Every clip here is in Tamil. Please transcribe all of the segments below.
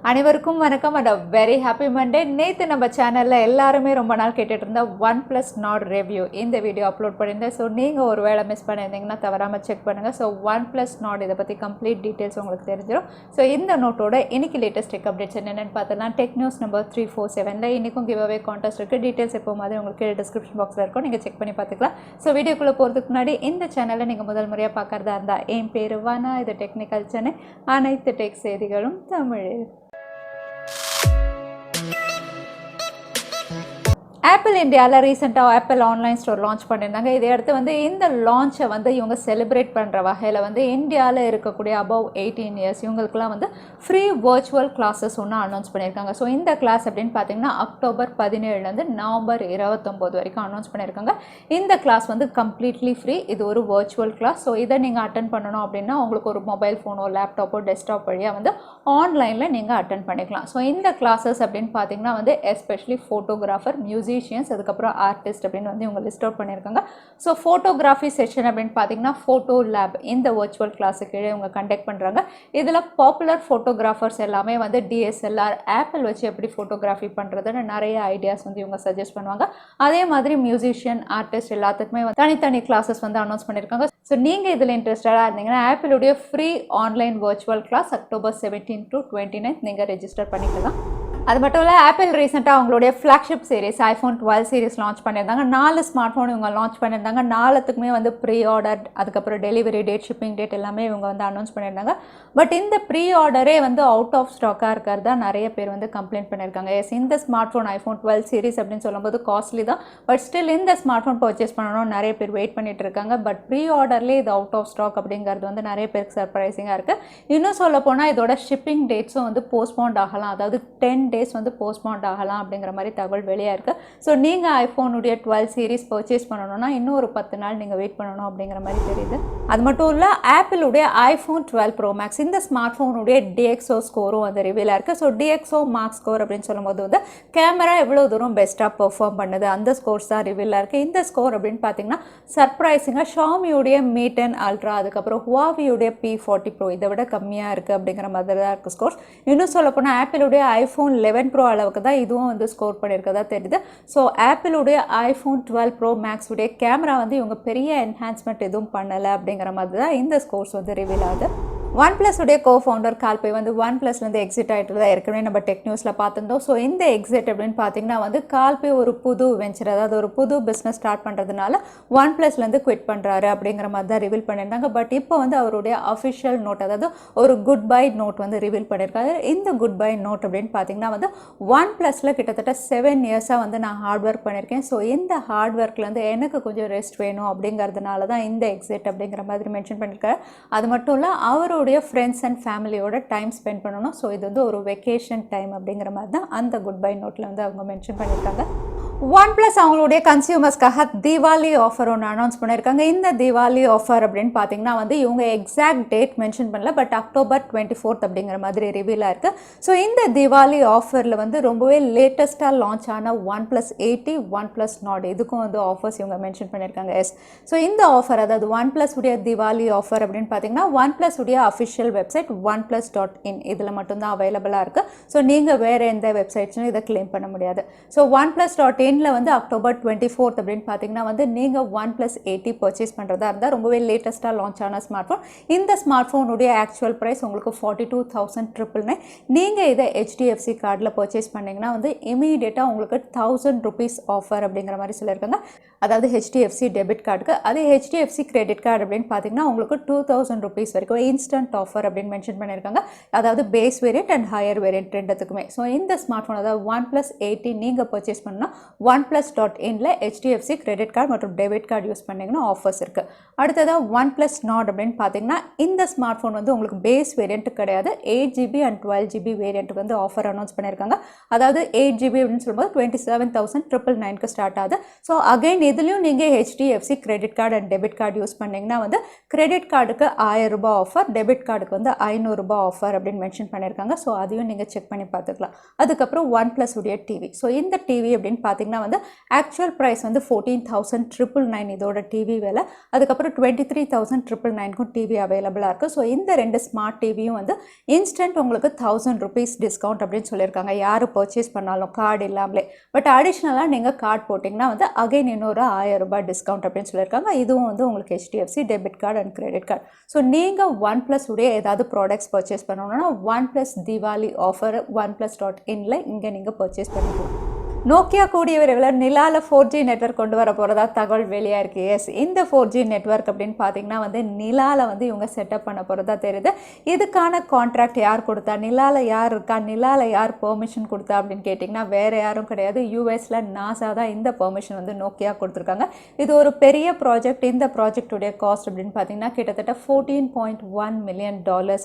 அனைவருக்கும் வணக்கம் and a very happy Monday. நேத்து நம்ம சேனல்ல எல்லாரும் ரொம்ப நாள் கேட்டுட்டு இருந்த OnePlus Nord review இந்த வீடியோ அப்லோட் பண்ணிருந்தேன். சோ நீங்க ஒருவேளை மிஸ் பண்ணிருந்தீங்கன்னா தவறாம செக் பண்ணுங்க. சோ OnePlus Nord இத பத்தி கம்ப்ளீட் டீடைல்ஸ் உங்களுக்கு தெரிஞ்சிரும். சோ இந்த நோட்டோட இன்னைக்கு லேட்டஸ்ட் டெக் அப்டேட்ஸ் என்னன்னு பார்த்தா டெக் நியூஸ் நம்பர் 347ல இன்னைக்கும் கிவ் அவே கான்டெஸ்ட் இருக்கு. டீடைல்ஸ் எப்போ மாதிரி உங்களுக்கு டிஸ்கிரிப்ஷன் பாக்ஸ்ல இருக்கும். நீங்க செக் பண்ணி பார்த்துக்கலாம். சோ வீடியோக்குள்ள போறதுக்கு முன்னாடி இந்த சேனலை நீங்க முதல் முறையா பார்க்கறதா இருந்தா என் பேரு வானா, இது டெக்னிக்கல் சென்னை, அனைத்து டெக் செய்திகளும் தமிழில். ஆப்பிள் இந்தியாவில் ரீசெண்டாக ஆப்பிள் ஆன்லைன் ஸ்டோர் லான்ச் பண்ணியிருந்தாங்க. இதை அடுத்து இந்த லான்ச்சை இவங்க செலிப்ரேட் பண்ணுற வகையில் இந்தியாவில் இருக்கக்கூடிய அபவ் 18 இயர்ஸ் இவங்களுக்குலாம் ஃப்ரீ வர்ச்சுவல் கிளாஸஸ் ஒன்று அனௌன்ஸ் பண்ணியிருக்காங்க. ஸோ இந்த கிளாஸ் அப்படின்னு பார்த்தீங்கன்னா அக்டோபர் 17லேருந்து நவம்பர் 29 வரைக்கும் அனௌன்ஸ் பண்ணியிருக்காங்க. இந்த கிளாஸ் கம்ப்ளீட்லி ஃப்ரீ. இது ஒரு வர்ச்சுவல் கிளாஸ். ஸோ இதை நீங்கள் அட்டன் பண்ணணும் அப்படின்னா உங்களுக்கு ஒரு மொபைல் ஃபோனோ லேப்டாப்போ டெஸ்க்டாப் வழியாக ஆன்லைனில் நீங்கள் அட்டன் பண்ணிக்கலாம். ஸோ இந்த கிளாஸஸ் அப்படின்னு பார்த்தீங்கன்னா எஸ்பெஷலி ஃபோட்டோகிராஃபர், மியூசிஷியன்ஸ், அதுக்கப்புறம் ஆர்டிஸ்ட் அப்படின்னு இவங்க லிஸ்ட் அவுட் பண்ணியிருக்காங்க. ஸோ ஃபோட்டோகிராஃபி செஷன் அப்படின்னு பார்த்தீங்கன்னா ஃபோட்டோ லேப் இந்த வர்ச்சுவல் கிளாஸுக்கு கீழே இவங்க கண்டக்ட் பண்ணுறாங்க. இதில் பாப்புலர் ஃபோட்டோகிராஃபர்ஸ் எல்லாமே டிஎஸ்எல்ஆர் ஆப்பிள் வச்சு எப்படி ஃபோட்டோகிராஃபி பண்ணுறதுன்னு நிறைய ஐடியாஸ் இவங்க சஜஸ்ட் பண்ணுவாங்க. அதே மாதிரி மியூசிஷியன், ஆர்டிஸ்ட் எல்லாத்துக்குமே தனித்தனி கிளாஸஸ் அனௌன்ஸ் பண்ணியிருக்காங்க. ஸோ நீங்கள் இதில் இன்ட்ரெஸ்டடாக இருந்தீங்கன்னா ஆப்பிளுடைய free online virtual class October 17 to 29 நீங்கள் ரெஜிஸ்டர் பண்ணிக்கலாம். அது மட்டும் இல்லை, ஆப்பிள் ரீசெண்டாக அவங்களுடைய flagship series iPhone 12 series launch பண்ணியிருந்தாங்க. 4 ஸ்மார்ட் ஃபோன் இவங்க லான்ச் பண்ணியிருந்தாங்க. 4த்துக்குமே ப்ரீ ஆர்டர், அதுக்கப்புறம் டெலிவரி டேட், ஷிப்பிங் டேட் எல்லாமே இவங்க அனௌன்ஸ் பண்ணியிருந்தாங்க. பட் இந்த ப்ரீ ஆர்டரே அவுட் ஆஃப் ஸ்டாக்காக இருக்கிறதா நிறைய பேர் கம்ப்ளைண்ட் பண்ணியிருக்காங்க. எஸ், இந்த ஸ்மார்ட் ஃபோன் ஐஃபோன் 12 சீரிஸ் அப்படின்னு சொல்லும்போது காஸ்ட்லி தான். பட் ஸ்டில் இந்த ஸ்மார்ட் ஃபோன் பர்ச்சேஸ் பண்ணணும் நிறைய பேர் வெயிட் பண்ணிட்டு இருக்காங்க. பட் ப்ரீ ஆர்டர்லேயே இது அவுட் ஆஃப் ஸ்டாக் அப்படிங்கிறது நிறைய பேருக்கு சர்ப்ரைசிங்காக இருக்குது. இன்னும் சொல்ல போனால் இதோட ஷிப்பிங் டேட்ஸும் போஸ்ட்போண்ட் ஆகலாம். அதாவது 10 days போஸ்ட்போண்ட் ஆகலாம் அப்படிங்கிற மாதிரி தகவல் வெளியாக இருக்குது. ஸோ நீங்கள் ஐஃபோனுடைய 12 சீரிஸ் பர்ச்சேஸ் பண்ணணும்னா இன்னும் ஒரு 10 நாள் நீங்கள் வெயிட் பண்ணணும் அப்படிங்கிற மாதிரி தெரியுது. அது மட்டும் இல்லை, ஆப்பிளுடைய ஐஃபோன் 12 ப்ரோ மேக்ஸ் இந்த ஸ்மார்ட் ஃபோனுடைய டிஎக்ஸோ ஸ்கோரும் ரிவீலாக இருக்குது. ஸோ டிஎக்ஸோ மார்க் ஸ்கோர் அப்படின்னு சொல்லும்போது கேமரா எவ்வளோ தூரம் பெஸ்ட்டாக பெர்ஃபார்ம் பண்ணுது அந்த ஸ்கோர்ஸ் தான் ரிவீலாக இருக்குது. இந்த ஸ்கோர் அப்படின்னு பார்த்தீங்கன்னா சர்ப்ரைசிங்காக ஷாமியுடைய Mi 10 Ultra, அதுக்கப்புறம் ஹுவாவியுடைய P40 ப்ரோ இதை விட கம்மியாக இருக்குது அப்படிங்கிற மாதிரி தான் இருக்குது ஸ்கோர்ஸ். இன்னும் சொல்லப்போனால் ஆப்பிளுடைய ஐஃபோன் 11 ப்ரோ அளவுக்கு தான் இதுவும் ஸ்கோர் பண்ணியிருக்கதா தெரியுது. ஸோ ஆப்பிளுடைய ஐஃபோன் 12 ப்ரோ மேக்ஸ் உடைய கேமரா இவங்க பெரிய என்ஹான்ஸ்மெண்ட் எதுவும் பண்ணலை அப்படிங்கிற மாதிரி தான் இந்த ஸ்கோர்ஸ் ரிவீல் ஆகுது. OnePlus உடைய கோஃபவுண்டர் கால்பே OnePlusலேருந்து எக்ஸிட் ஆகிட்டு தான் ஏற்கனவே நம்ம டெக் நியூஸில் பார்த்துருந்தோம். ஸோ இந்த எக்ஸிட் அப்படின்னு பார்த்தீங்கன்னா கால்பே ஒரு புது வெஞ்சர், அதாவது ஒரு புது பிஸ்னஸ் ஸ்டார்ட் பண்ணுறதுனால OnePlusலேருந்து குவிட் பண்ணுறாரு அப்படிங்கிற மாதிரி தான் ரிவீல் பண்ணியிருந்தாங்க. பட் இப்போ அவருடைய அஃபிஷியல் நோட், அதாவது ஒரு குட் பை நோட் ரிவீல் பண்ணியிருக்காரு. இந்த குட் பை நோட் அப்படின்னு பார்த்தீங்கன்னா OnePlusல கிட்டத்தட்ட 7 இயர்ஸாக நான் ஹார்ட் ஒர்க் பண்ணியிருக்கேன். ஸோ இந்த ஹார்ட் ஒர்க்லேருந்து எனக்கு கொஞ்சம் ரெஸ்ட் வேணும் அப்படிங்கிறதுனால தான் இந்த எக்ஸிட் அப்படிங்கிற மாதிரி மென்ஷன் பண்ணியிருக்காரு. அது மட்டும் இல்லை, அவருடைய ஃப்ரெண்ட்ஸ் அண்ட் ஃபேமிலியோட டைம் ஸ்பெண்ட் பண்ணணும். ஸோ இது ஒரு வெக்கேஷன் டைம் அப்படிங்கிற மாதிரி தான் அந்த குட் பை நோட்டில் அவங்க மென்ஷன் பண்ணியிருக்காங்க. OnePlus அவங்களுடைய கன்சியூமர்ஸ்க்காக தீபாவளி ஆஃபர் ஒன்று அனௌன்ஸ் பண்ணியிருக்காங்க. இந்த தீபாவளி ஆஃபர் அப்படின்னு பார்த்தீங்கன்னா இவங்க எக்ஸாக்ட் டேட் மென்ஷன் பண்ணல, பட் அக்டோபர் 24 அப்படிங்கிற மாதிரி ரிவீலாக இருக்குது. ஸோ இந்த தீபாவளி ஆஃபரில் ரொம்பவே லேட்டஸ்ட்டாக லான்ச் ஆன OnePlus 80, OnePlus Nord இதுக்கும் ஆஃபர்ஸ் இவங்க மென்ஷன் பண்ணியிருக்காங்க. எஸ், ஸோ இந்த ஆஃபர், அதாவது OnePlus உடைய தீபாவளி ஆஃபர் அப்படின்னு பார்த்தீங்கன்னா OnePlus உடைய அஃபிஷியல் வெப்சைட் oneplus.in இதில் மட்டும்தான் அவைலபிளாக இருக்குது. ஸோ நீங்கள் வேறு எந்த வெப்சைட்ஸும் இதை கிளைம் பண்ண முடியாது. ஸோ oneplus.in அக்டோபர் 24 அப்படின்னு பார்த்தீங்கன்னா நீங்கள் OnePlus 80 பர்ச்சேஸ் பண்ணுறதா இருந்தால் ரொம்பவே லேட்டஸ்ட்டாக லான்ச் ஆன ஸ்மார்ட் ஃபோன். இந்த ஸ்மார்ட் ஃபோனுடைய ஆக்சுவல் ப்ரைஸ் உங்களுக்கு 42,999. நீங்கள் இதை HDFC கார்டில் பர்ச்சேஸ் பண்ணிங்கன்னா இமீடியட்டாக உங்களுக்கு 1000 rupees ஆஃபர் அப்படிங்கிற மாதிரி சொல்லியிருக்காங்க. அதாவது HDFC டெபிட் கார்டுக்கு. அதே HDFC கிரெடிட் கார்டு அப்படின்னு பார்த்தீங்கன்னா உங்களுக்கு 2000 rupees வரைக்கும் இன்ஸ்டன்ட் ஆஃபர் அப்படின்னு மென்ஷன் பண்ணியிருக்காங்க. அதாவது base variant and higher variant ரெண்டுத்துக்குமே. ஸோ இந்த ஸ்மார்ட் ஃபோன், அதாவது OnePlus 80 நீங்கள் பர்ச்சேஸ் பண்ணால் oneplus.inல HDFC கிரெடிட் கார்டு மற்றும் டெபிட் கார்டு யூஸ் பண்ணிங்கன்னா ஆஃபர்ஸ் இருக்குது. அடுத்ததாக OnePlus Nord அப்படின்னு பார்த்தீங்கன்னா இந்த ஸ்மார்ட் ஃபோன் உங்களுக்கு பேஸ் வேரியன்ட் கிடையாது. 8GB and 12GB variant offer announce பண்ணியிருக்காங்க. அதாவது 8GB அப்படின்னு சொல்லும்போது 27,999க்கு ஸ்டார்ட் ஆகுது. ஸோ அகைன் இதுலேயும் நீங்கள் HDFC credit card and debit card use பண்ணிங்கன்னா கிரெடிட் கார்டுக்கு 1000 ரூபாய் ஆஃபர், டெபிட் கார்டுக்கு 500 ரூபாய் ஆஃபர் அப்படின்னு மென்ஷன் பண்ணியிருக்காங்க. ஸோ அதையும் நீங்கள் செக் பண்ணி பார்த்துக்கலாம். அதுக்கப்புறம் OnePlus உடைய டிவி. ஸோ இந்த டிவி அப்படின்னு பார்த்தீங்கன்னா பார்த்தீங்கன்னா வந்து ஆக்சுவல் ப்ரைஸ் வந்து 14,999 இதோட டிவி விலை. அதுக்கப்புறம் 23,999க்கும் டிவி அவைலபிளாக இருக்குது. ஸோ இந்த 2 ஸ்மார்ட் டிவியும் வந்து இன்ஸ்டன்ட் உங்களுக்கு 1000 rupees டிஸ்கவுண்ட் அப்படின்னு சொல்லியிருக்காங்க யார் பர்ச்சேஸ் பண்ணாலும் கார்டு இல்லாமலே. பட் அடிஷ்னலாக நீங்கள் கார்டு போட்டிங்கன்னா வந்து அகைன் இன்னொரு 1000 ரூபாய் டிஸ்கவுண்ட் அப்படின்னு சொல்லியிருக்காங்க. இதுவும் வந்து உங்களுக்கு HDFC debit card and credit card. So நீங்கள் OnePlus உடைய ஏதாவது ப்ராடக்ட்ஸ் பர்ச்சேஸ் பண்ணணும்னா OnePlus Diwali ஆஃபர் oneplus.inல இங்கே நீங்கள் பர்ச்சேஸ் பண்ணிக்கலாம். நோக்கியா கூடிய விரைவில் நிலாவில் 4G நெட்வொர்க் கொண்டு வர போகிறதா தகவல் வெளியாக இருக்குது. எஸ், இந்த 4G நெட்வொர்க் அப்படின்னு பார்த்தீங்கன்னா வந்து நிலாவில் வந்து இவங்க செட்டப் பண்ண போகிறதா தெரியுது. இதுக்கான கான்ட்ராக்ட் யார் கொடுத்தா, நிலாவில் யார் இருக்கா, நிலாவில் யார் பெர்மிஷன் கொடுத்தா அப்படின்னு கேட்டிங்கன்னா வேறு யாரும் கிடையாது, யூஎஸில் நாசா தான் இந்த பெர்மிஷன் வந்து நோக்கியா கொடுத்துருக்காங்க. இது ஒரு பெரிய ப்ராஜெக்ட். இந்த ப்ராஜெக்டுடைய காஸ்ட் அப்படின்னு பார்த்தீங்கன்னா கிட்டத்தட்ட $14.1 million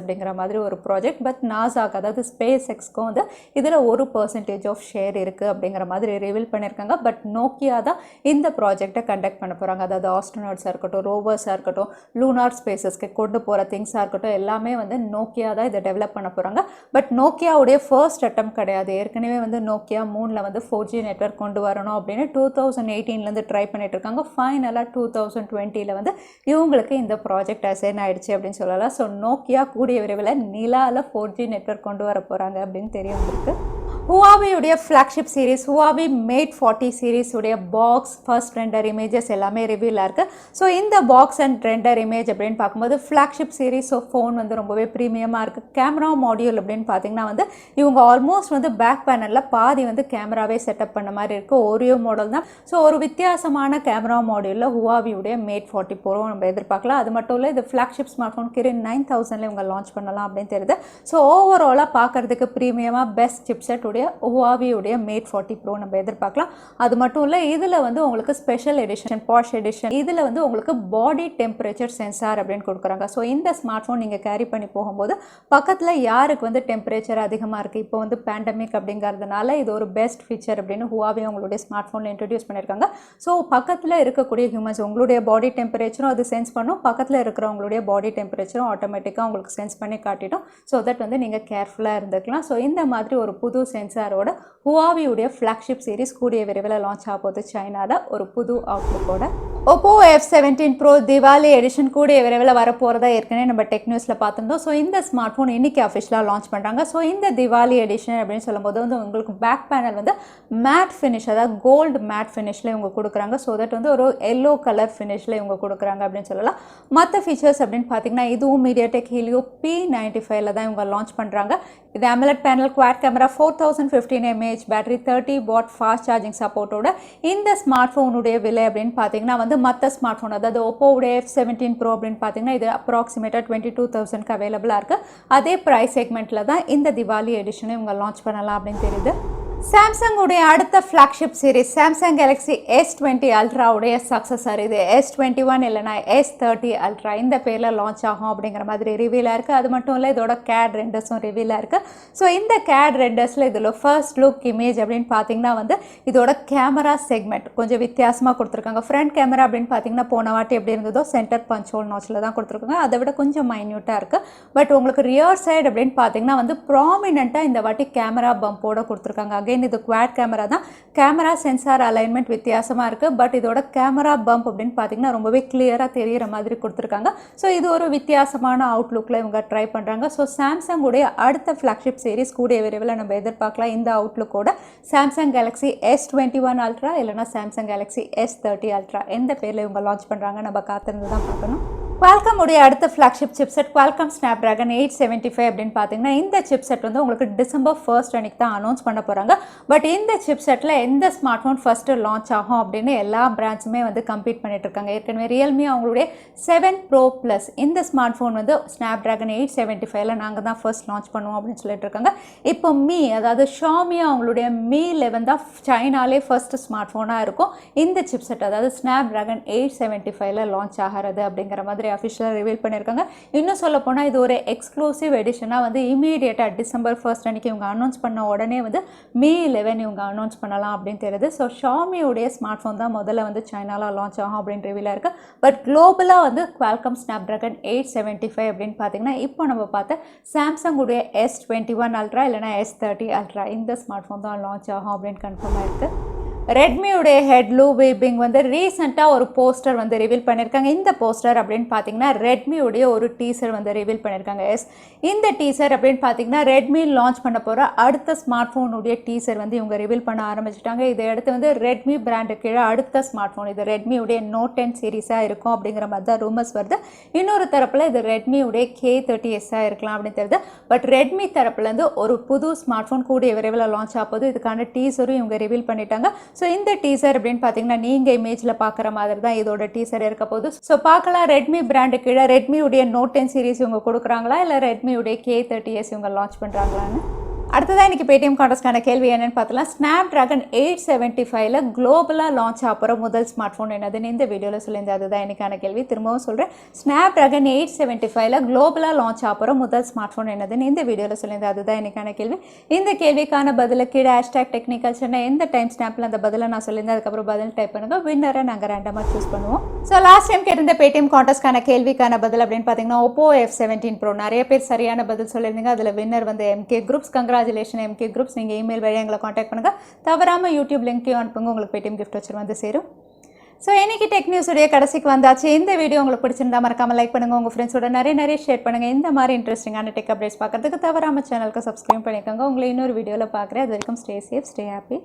அப்படிங்கிற மாதிரி ஒரு ப்ராஜெக்ட். பட் நாசாக்கு அதாவது ஸ்பேஸ் எக்ஸ்க்கும் வந்து இதில் 1% ஆஃப் ஷேர் இருக்குது அப்படிங்கிற மாதிரி ரிவீல் பண்ணியிருக்காங்க. பட் நோக்கியா தான் இந்த ப்ராஜெக்டை கண்டக்ட் பண்ண போகிறாங்க. அதாவது ஆஸ்ட்ரோநாட்ஸாக இருக்கட்டும், ரோவர்ஸாக இருக்கட்டும், லூனார் ஸ்பேசஸ்க்கு கொண்டு போகிற திங்ஸாக இருக்கட்டும், எல்லாமே வந்து நோக்கியா தான் இதை டெவலப் பண்ண போகிறாங்க. பட் நோக்கியாவுடைய ஃபர்ஸ்ட் அட்டம் கிடையாது. ஏற்கனவே வந்து நோக்கியா மூணில் வந்து 4G நெட்வொர்க் கொண்டு வரணும் அப்படின்னு 2018லேருந்து ட்ரை பண்ணிட்டு இருக்காங்க. ஃபைனலாக 2020ல் வந்து இவங்களுக்கு இந்த ப்ராஜெக்ட் அசைன் ஆயிடுச்சு அப்படின்னு சொல்லலாம். ஸோ நோக்கியா கூடிய விரைவில் நிலாவில் 4G நெட்வொர்க் கொண்டு வர போகிறாங்க அப்படின்னு தெரிய வந்திருக்கு. Huawei உடைய flagship series Huawei Mate 40 series உடைய பாக்ஸ் ஃபர்ஸ்ட் ரெண்டர் இமேஜஸ் எல்லாமே ரிவீலாக இருக்குது. ஸோ இந்த பாக்ஸ் அண்ட் ரெண்டர் இமேஜ் அப்படின்னு பார்க்கும்போது ஃப்ளாக்ஷிப் சீரிஸ் ஆஃப் ஃபோன் வந்து ரொம்பவே ப்ரீமியமாக இருக்குது. கேமரா மாடியூல் அப்படின்னு பார்த்தீங்கன்னா வந்து இவங்க ஆல்மோஸ்ட் வந்து பேக் பேனலில் பாதி வந்து கேமராவே செட்டப் பண்ண மாதிரி இருக்குது. ஓரியோ மாடல் தான். ஸோ ஒரு வித்தியாசமான கேமரா மாடியூலில் Huawei உடைய Mate 40 Pro நம்ம எதிர்பார்க்கலாம். அது மட்டும் இல்லை, இது ஃப்ளாக்ஷிப் ஸ்மார்ட் ஃபோன் கிரின் 9000ல இவங்க லான்ச் பண்ணலாம் அப்படின்னு தெரியுது. ஸோ ஓவராலாக பார்க்குறதுக்கு ப்ரீமியமாக பெஸ்ட் சிப்செட் Huawei உடைய Mate 40 Pro நம்ம எதிர்பார்க்கலாம். அது மட்டும் இல்லை, இதில் வந்து உங்களுக்கு ஸ்பெஷல் எடிஷன், பாஷ் எடிஷன், இதில் வந்து உங்களுக்கு பாடி டெம்பரேச்சர் சென்சார் அப்படின்னு கொடுக்குறாங்க. ஸோ இந்த ஸ்மார்ட் ஃபோன் நீங்கள் கேரி பண்ணி போகும்போது பக்கத்தில் யாருக்கு வந்து டெம்பரேச்சர் அதிகமாக இருக்குது, இப்போ வந்து பேண்டமிக் அப்படிங்கிறதுனால இது ஒரு பெஸ்ட் ஃபீச்சர் அப்படின்னு Huawei அவங்களுடைய ஸ்மார்ட் ஃபோனில் இன்ட்ரடியூஸ் பண்ணியிருக்காங்க. ஸோ பக்கத்தில் இருக்கக்கூடிய ஹியூமன்ஸ் உங்களுடைய பாடி டெம்பரேச்சரும் அது சென்ஸ் பண்ணும், பக்கத்தில் இருக்கிறவங்களுடைய பாடி டெம்பரேச்சரும் ஆட்டோமேட்டிக்காக உங்களுக்கு சென்ஸ் பண்ணி காட்டிடும். ஸோ தட் வந்து நீங்கள் கேர்ஃபுல்லாக இருந்துக்கலாம். ஸோ இந்த மாதிரி ஒரு புது சென்சாரோட Huawei உடைய ஃப்ளாக்ஷிப் சீரிஸ் கூடிய விரைவில் லான்ச் ஆக போகுது சைனாவில் ஒரு புது அவுட்லுக்கோட. Oppo F17 Pro Diwali edition கூடிய விரைவில் வரப்போகிறதா ஏற்கனவே நம்ம டெக் நியூஸில் பார்த்துருந்தோம். ஸோ இந்த ஸ்மார்ட் ஃபோன் இன்றைக்கி அஃபிஷியலாக லான்ச் பண்ணுறாங்க. ஸோ இந்த Diwali எடிஷன் அப்படின்னு சொல்லும்போது வந்து உங்களுக்கு பேக் பேனல் வந்து மேட் ஃபினிஷ், அதாவது கோல்டு மேட் ஃபினிஷில் இவங்க கொடுக்குறாங்க. ஸோ தட் வந்து ஒரு எல்லோ கலர் ஃபினிஷில் இவங்க கொடுக்குறாங்க அப்படின்னு சொல்லலாம். மற்ற ஃபீச்சர்ஸ் அப்படின்னு பார்த்தீங்கன்னா இதுவும் MediaTek Helio P95ல தான் இவங்க லான்ச் பண்ணுறாங்க. இது AMOLED panel, quad camera, 4015 mAh battery, 30 watt fast charging சப்போர்ட்டோட இந்த ஸ்மார்ட் ஃபோனுடைய விலை அப்படின்னு பார்த்தீங்கன்னா வந்து மற்ற ஸ்மார்ட் ஃபோன் அதாவது Oppoவுடைய F17 Pro அப்படின்னு பார்த்தீங்கன்னா இது அப்ராக்சிமேட்டாக 22,000க்கு அவைலபிளாக இருக்குது. அதே ப்ரைஸ் செக்மெண்ட்டில் தான் இந்த Diwali எடிஷனை இவங்க லான்ச் பண்ணலாம் அப்படின்னு தெரியுது. சாம்சங் உடைய அடுத்த flagship series Samsung Galaxy S20 Ultra உடைய சக்ஸஸர் இது S21 இல்லைனா S30 Ultra இந்த பேரில் லான்ச் ஆகும் அப்படிங்கிற மாதிரி ரிவீலாக இருக்குது. அது மட்டும் இல்லை, இதோட CAD ரெண்டர்ஸும் ரிவீலாக இருக்குது. ஸோ இந்த CAD ரெண்டர்ஸில் இதில் ஃபர்ஸ்ட் லுக் இமேஜ் அப்படின்னு பார்த்தீங்கன்னா வந்து இதோட கேமரா செக்மெண்ட் கொஞ்சம் வித்தியாசமாக கொடுத்துருக்காங்க. ஃப்ரண்ட் கேமரா அப்படின்னு பார்த்தீங்கன்னா போன வாட்டி எப்படி இருந்ததோ சென்டர் பஞ்ச் ஹோல் நாச்சில் தான் கொடுத்துருக்காங்க. அதை விட கொஞ்சம் மைன்யூட்டாக இருக்குது. பட் உங்களுக்கு ரியர் சைடு அப்படின்னு பார்த்தீங்கன்னா வந்து ப்ராமினெண்ட்டாக இந்த வாட்டி கேமரா பம்போட கொடுத்துருக்காங்க. அகைன் இது குவாட் கேமரா தான். கேமரா சென்சார் அலைன்மெண்ட் வித்தியாசமாக இருக்குது. பட் இதோட கேமரா பம்ப் அப்படின்னு பார்த்தீங்கன்னா ரொம்பவே கிளியராக தெரிகிற மாதிரி கொடுத்துருக்காங்க. ஸோ இது ஒரு வித்தியாசமான அவுட்லுக்கில் இவங்க ட்ரை பண்ணுறாங்க. ஸோ சாம்சங் உடைய அடுத்த ஃப்ளாக்ஷிப் சீரிஸ் கூடிய விரைவில் நம்ம எதிர்பார்க்கலாம் இந்த அவுட்லுக்கோட. Samsung Galaxy S21 Ultra இல்லைனா Samsung Galaxy S30 Ultra எந்த பேரில் இவங்க லான்ச் பண்ணுறாங்க நம்ம காத்திருந்து தான் பார்க்கணும். Qualcomm உடைய அடுத்த ஃப்ளாக்ஷிப் சிப்செட் Qualcomm Snapdragon 875 அப்படின்னு பார்த்தீங்கன்னா இந்த சிப்செட் வந்து உங்களுக்கு டிசம்பர் 1 அன்னைக்கு தான் அனௌன்ஸ் பண்ண போகிறாங்க. பட் இந்த சிப்செட்டில் எந்த ஸ்மார்ட் ஃபோன் ஃபஸ்ட்டு லான்ச் ஆகும் அப்படின்னு எல்லா பிராண்ட்ஸுமே வந்து கம்பீட் பண்ணிட்டு இருக்காங்க. ஏற்கனவே ரியல்மி அவங்களுடைய 7 Pro Plus இந்த ஸ்மார்ட் ஃபோன் வந்து Snapdragon 875ல நாங்கள் தான் ஃபர்ஸ்ட் லான்ச் பண்ணுவோம் அப்படின்னு சொல்லிட்டு இருக்காங்க. இப்போ Mi அதாவது Xiaomi அவங்களுடைய Mi 11 தான் சைனாலே ஃபர்ஸ்ட் ஸ்மார்ட் ஃபோனாக இருக்கும் இந்த சிப்செட் அதாவது Snapdragon 875ல லான்ச் ஆகிறது அப்படிங்கிற மாதிரி அஃபிஷியலாக ரிவீல் பண்ணியிருக்காங்க. இன்னும் சொல்ல போனால் இது ஒரு எக்ஸ்க்ளூசிவ் எடிஷனாக வந்து இமீடியட்டாக டிசம்பர் 1 அன்னைக்கு இவங்க அனௌன்ஸ் பண்ண உடனே வந்து Mi 11 இவங்க அனௌன்ஸ் பண்ணலாம் அப்படின்னு தெரியுது. ஸோ Xiaomiயுடைய ஸ்மார்ட் ஃபோன் தான் முதல்ல வந்து சைனாவில் லான்ச் ஆகும் அப்படின்னு ரிவீலாக இருக்குது. பட் குளோபலாக வந்து Qualcomm Snapdragon 875 அப்படின்னு பார்த்தீங்கன்னா இப்போ நம்ம பார்த்த சாம்சங் உடைய S21 Ultra இல்லைனா S30 Ultra இந்த ஸ்மார்ட் ஃபோன் தான் லான்ச் ஆகும் அப்படின்னு கன்ஃபார்மாக இருக்குது. Redmi உடைய ஹெட் லூ வீபிங் வந்து ரீசெண்டாக ஒரு போஸ்டர் வந்து ரிவீல் பண்ணியிருக்காங்க. இந்த போஸ்டர் அப்படின்னு பார்த்தீங்கன்னா ரெட்மி உடைய ஒரு டீசர் வந்து ரிவீல் பண்ணியிருக்காங்க. இந்த டீசர் அப்படின்னு பார்த்தீங்கன்னா ரெட்மி லான்ச் பண்ண போகிற அடுத்த ஸ்மார்ட் ஃபோனுடைய டீசர் வந்து இவங்க ரிவீல் பண்ண ஆரம்பிச்சிட்டாங்க. இதை அடுத்து வந்து ரெட்மி பிராண்டு கீழே அடுத்த ஸ்மார்ட் ஃபோன் இது ரெட்மி உடைய Note 10 சீரீஸாக இருக்கும் அப்படிங்கிற மாதிரி தான் ரூமர்ஸ் வருது. இன்னொரு தரப்பில் இது ரெட்மி உடைய K30s இருக்கலாம் அப்படின்னு தெரியுது. பட் ரெட்மி தரப்புலேருந்து ஒரு புது ஸ்மார்ட் ஃபோன் கூடிய விரைவில் லான்ச் ஆகுது. இதுக்கான டீசரும் இவங்க ரிவீல் பண்ணிட்டாங்க. ஸோ இந்த டீசர் அப்படின்னு பார்த்தீங்கன்னா நீங்கள் இமேஜில் பார்க்குற மாதிரி தான் இதோட டீசர் இருக்க போகுது. ஸோ பார்க்கலாம் ரெட்மி பிராண்டு கீழே ரெட்மி உடைய Note 10 சீரிஸ் இவங்க கொடுக்குறாங்களா இல்லை ரெட்மி உடைய K30s இவங்க லான்ச் பண்ணுறாங்களான்னு. அடுத்ததாக இன்றைக்கி பேடிஎம் கான்டெஸ்ட்கான கேள்வி என்னென்னு பார்த்தலாம். Snapdragon 875ல் குளோபலாக லான்ச் ஆகிற முதல் ஸ்மார்ட் ஃபோன் என்னதுன்னு இந்த வீடியோவில் சொல்லியிருந்தேன். அதுதான் எனக்கான கேள்வி. திரும்பவும் சொல்கிறேன், Snapdragon 875ல் குளோபலாக லான்ச் ஆகிற முதல் ஸ்மார்ட் ஃபோன் என்னதுன்னு இந்த வீடியோவில் சொல்லியிருந்தேன். அதுதான் எனக்கான கேள்வி. இந்த கேள்விக்கான பதிலை கீழே #technicalchennai எந்த டைம் ஸ்னாப்பில் அந்த பதிலை நான் சொல்லியிருந்தேன் அதுக்கப்புறம் பதில் டைப் பண்ணுங்கள். வின்னரை நாங்கள் ரேண்டமாக சூஸ் பண்ணுவோம். ஸோ லாஸ்ட் டைம் கேட்டிருந்த பேடிஎம் கான்டெஸ்ட்கான கேள்விக்கான பதில் அப்படின்னு பார்த்தீங்கன்னா Oppo F17 Pro நிறைய பேர் சரியான பதில் சொல்லியிருந்தீங்க. அதில் வின்னர் வந்து MK Groups. Congratulation MK Groups. நீங்கள் இமெயில் வழியாக எங்களை காண்டாக்ட் பண்ணுங்கள். தவறாமல் யூடியூப் லிங்க்கையும் அனுப்புங்க. உங்களுக்கு பேடிஎம் கிஃப்ட் வச்சு வந்து சேரும். ஸோ இன்றைக்கி டெக் நியூஸுடைய கடைசிக்கு வந்தாச்சு. இந்த வீடியோ உங்களுக்கு பிடிச்சிருந்தா மறக்காமல் லைக் பண்ணுங்கள். உங்கள் ஃப்ரெண்ட்ஸோட நிறைய ஷேர் பண்ணுங்கள். இந்த மாதிரி இன்ட்ரெஸ்டிங்கான டெக் அப்டேட்ஸ் பார்க்குறதுக்கு தவறாமல் சேனலுக்கு சப்ஸ்கிரைப் பண்ணிக்கோங்க. உங்களை இன்னொரு வீடியோவில் பார்க்குறேன். அது வரைக்கும் ஸ்டே சேஃப், ஸ்டே ஹாப்பி.